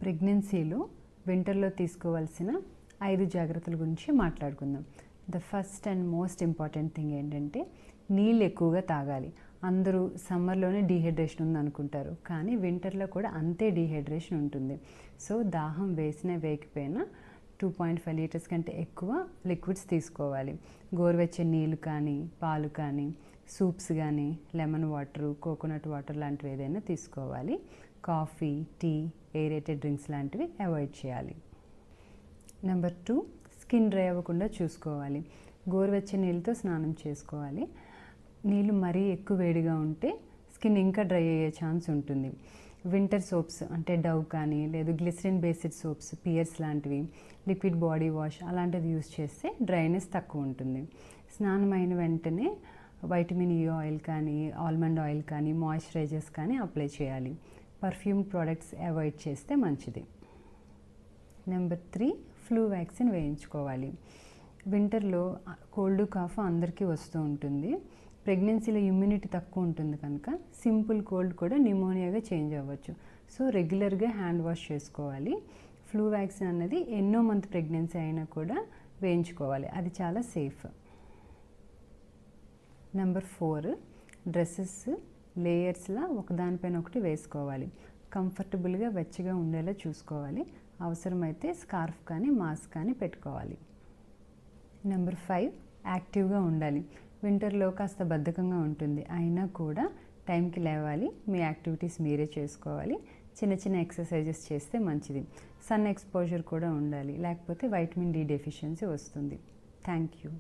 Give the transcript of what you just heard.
ప్రెగ్నెన్సీలో వింటర్లో తీసుకోవాల్సిన 5 జాగ్రత్తల గురించి మాట్లాడుకుందాం. The first and most important thing ఏంటంటే నీళ్ళు ఎక్కువగా తాగాలి. అందరూ సమ్మర్లోనే డీహైడ్రేషన్ ఉంది అనుకుంటారు, కానీ వింటర్లో కూడా అంతే డీహైడ్రేషన్ ఉంటుంది. సో దాహం వేసినా వేయకపోయినా 2.5 లీటర్స్ కంటే ఎక్కువ లిక్విడ్స్ తీసుకోవాలి. గోరువెచ్చని నీళ్ళు కానీ, పాలు కానీ, సూప్స్ కానీ, లెమన్ వాటరు, కోకోనట్ వాటర్ లాంటివి ఏదైనా తీసుకోవాలి. కాఫీ, టీ, ఎయిరేటెడ్ డ్రింక్స్ లాంటివి అవాయిడ్ చేయాలి. నెంబర్ 2, స్కిన్ డ్రై అవ్వకుండా చూసుకోవాలి. గోరువెచ్చని నీళ్ళతో స్నానం చేసుకోవాలి. నీళ్ళు మరీ ఎక్కువ వేడిగా ఉంటే స్కిన్ ఇంకా డ్రై అయ్యే ఛాన్స్ ఉంటుంది. వింటర్ సోప్స్ అంటే డవ్ కానీ లేదు గ్లిసరిన్ బేస్డ్ సోప్స్, పియర్స్ లాంటివి, లిక్విడ్ బాడీ వాష్ అలాంటిది యూస్ చేస్తే డ్రైనెస్ తక్కువ ఉంటుంది. స్నానం అయిన వెంటనే వైటమిన్ ఈ ఆయిల్ కానీ, ఆల్మండ్ ఆయిల్ కానీ, మాయిశ్చరైజర్స్ కానీ అప్లై చేయాలి. పర్ఫ్యూమ్ ప్రోడక్ట్స్ అవాయిడ్ చేస్తే మంచిది. నెంబర్ 3, ఫ్లూ వ్యాక్సిన్ వేయించుకోవాలి. వింటర్లో కోల్డ్ కాఫ్ అందరికీ వస్తూ ఉంటుంది. ప్రెగ్నెన్సీలో ఇమ్యూనిటీ తక్కువ ఉంటుంది కనుక సింపుల్ కోల్డ్ కూడా న్యూమోనియాగా చేంజ్ అవ్వచ్చు. సో రెగ్యులర్గా హ్యాండ్ వాష్ చేసుకోవాలి. ఫ్లూ వ్యాక్సిన్ అనేది ఎన్నో మంత్ ప్రెగ్నెన్సీ అయినా కూడా వేయించుకోవాలి, అది చాలా సేఫ్. నెంబర్ 4, డ్రెస్సెస్ లేయర్స్లా ఒకదానిపైన ఒకటి వేసుకోవాలి. కంఫర్టబుల్గా వెచ్చగా ఉండేలా చూసుకోవాలి. అవసరమైతే స్కార్ఫ్ కానీ మాస్క్ కానీ పెట్టుకోవాలి. నెంబర్ 5, యాక్టివ్గా ఉండాలి. వింటర్లో కాస్త బద్ధకంగా ఉంటుంది, అయినా కూడా టైంకి లేవాలి. మీ యాక్టివిటీస్ మీరే చేసుకోవాలి. చిన్న చిన్న ఎక్సర్సైజెస్ చేస్తే మంచిది. సన్ ఎక్స్పోజర్ కూడా ఉండాలి, లేకపోతే వైటమిన్ డి డెఫిషియన్సీ వస్తుంది. Thank you.